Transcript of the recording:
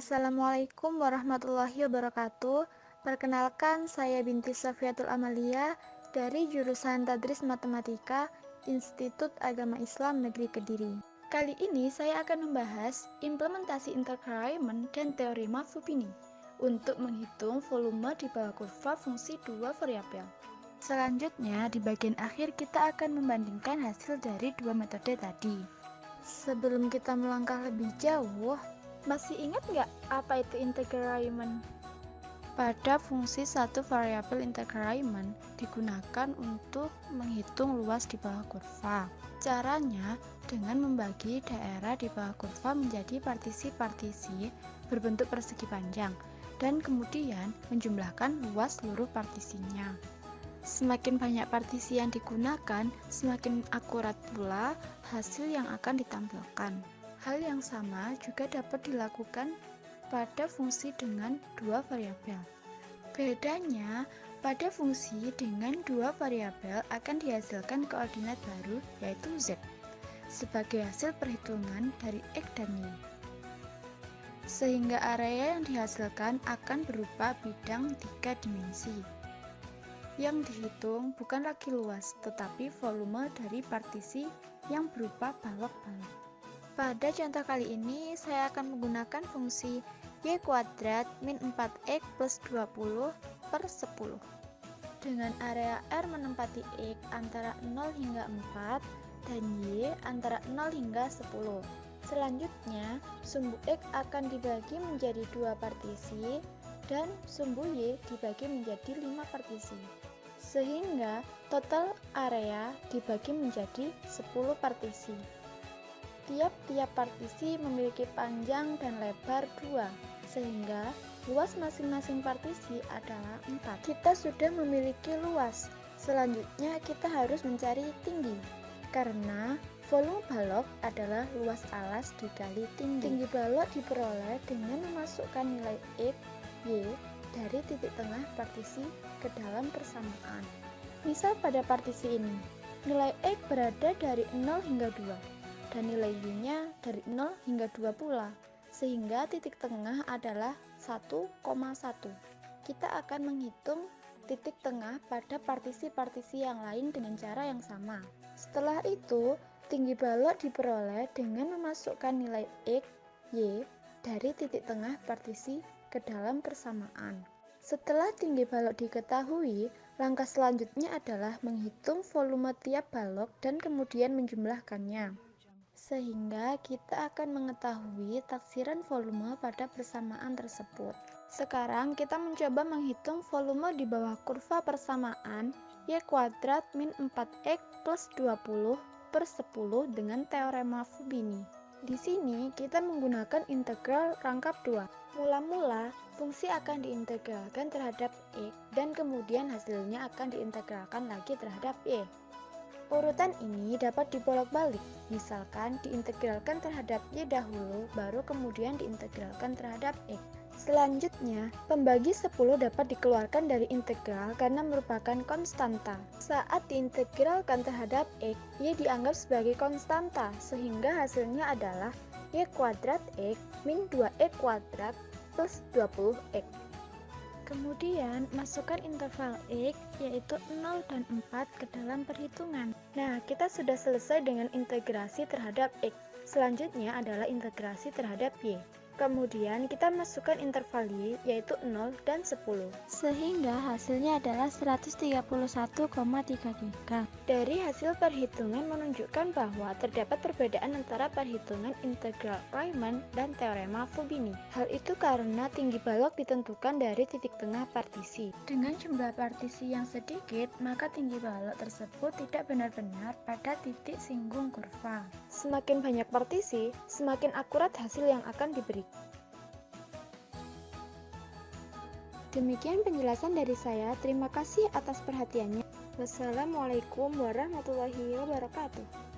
Assalamualaikum warahmatullahi wabarakatuh. Perkenalkan, saya binti Safiatul Amalia dari jurusan Tadris Matematika Institut Agama Islam Negeri Kediri. Kali ini saya akan membahas implementasi intercurrent dan teorema Fubini untuk menghitung volume di bawah kurva fungsi dua variabel. Selanjutnya, di bagian akhir kita akan membandingkan hasil dari dua metode tadi. Sebelum kita melangkah lebih jauh, masih ingat nggak apa itu intercurrent? Pada fungsi satu variabel intercurrent digunakan untuk menghitung luas di bawah kurva. Caranya dengan membagi daerah di bawah kurva menjadi partisi-partisi berbentuk persegi panjang dan kemudian menjumlahkan luas seluruh partisinya. Semakin banyak partisi yang digunakan, semakin akurat pula hasil yang akan ditampilkan. Hal yang sama juga dapat dilakukan pada fungsi dengan dua variabel. Bedanya, pada fungsi dengan dua variabel akan dihasilkan koordinat baru yaitu z sebagai hasil perhitungan dari x dan y. Sehingga area yang dihasilkan akan berupa bidang 3 dimensi. Yang dihitung bukan lagi luas, tetapi volume dari partisi yang berupa balok-balok. Pada contoh kali ini, saya akan menggunakan fungsi y kuadrat min 4x plus 20 per 10. Dengan area R menempati x antara 0 hingga 4 dan y antara 0 hingga 10. Selanjutnya, sumbu x akan dibagi menjadi 2 partisi dan sumbu y dibagi menjadi 5 partisi. Sehingga total area dibagi menjadi 10 partisi. Tiap-tiap partisi memiliki panjang dan lebar 2, sehingga luas masing-masing partisi adalah 4. Kita sudah memiliki luas, selanjutnya kita harus mencari tinggi, karena volume balok adalah luas alas dikali tinggi. Tinggi balok diperoleh dengan memasukkan nilai x, y dari titik tengah partisi ke dalam persamaan. Misal pada partisi ini, nilai x berada dari 0 hingga 2. Dan nilai y-nya dari 0 hingga 2 pula, sehingga titik tengah adalah 1,1. Kita akan menghitung titik tengah pada partisi-partisi yang lain dengan cara yang sama. Setelah itu, tinggi balok diperoleh dengan memasukkan nilai x, y dari titik tengah partisi ke dalam persamaan. Setelah tinggi balok diketahui, langkah selanjutnya adalah menghitung volume tiap balok dan kemudian menjumlahkannya. Sehingga kita akan mengetahui taksiran volume pada persamaan tersebut. Sekarang kita mencoba menghitung volume di bawah kurva persamaan y kuadrat min 4x plus 20 per 10 dengan teorema Fubini. Di sini kita menggunakan integral rangkap 2. Mula-mula fungsi akan diintegralkan terhadap x dan kemudian hasilnya akan diintegralkan lagi terhadap y. Urutan ini dapat dibolak-balik, misalkan diintegralkan terhadap y dahulu, baru kemudian diintegralkan terhadap x. Selanjutnya, pembagi 10 dapat dikeluarkan dari integral karena merupakan konstanta. Saat diintegralkan terhadap x, y dianggap sebagai konstanta, sehingga hasilnya adalah y kuadrat x min 2x kuadrat plus 20x. Kemudian, masukkan interval x, yaitu 0 dan 4 ke dalam perhitungan. Nah, kita sudah selesai dengan integrasi terhadap x. Selanjutnya adalah integrasi terhadap y. Kemudian, kita masukkan interval y, yaitu 0 dan 10. Sehingga hasilnya adalah 131,33. Dari hasil perhitungan menunjukkan bahwa terdapat perbedaan antara perhitungan integral Riemann dan teorema Fubini. Hal itu karena tinggi balok ditentukan dari titik tengah partisi. Dengan jumlah partisi yang sedikit, maka tinggi balok tersebut tidak benar-benar pada titik singgung kurva. Semakin banyak partisi, semakin akurat hasil yang akan diberikan. Demikian penjelasan dari saya. Terima kasih atas perhatiannya. Wassalamualaikum warahmatullahi wabarakatuh.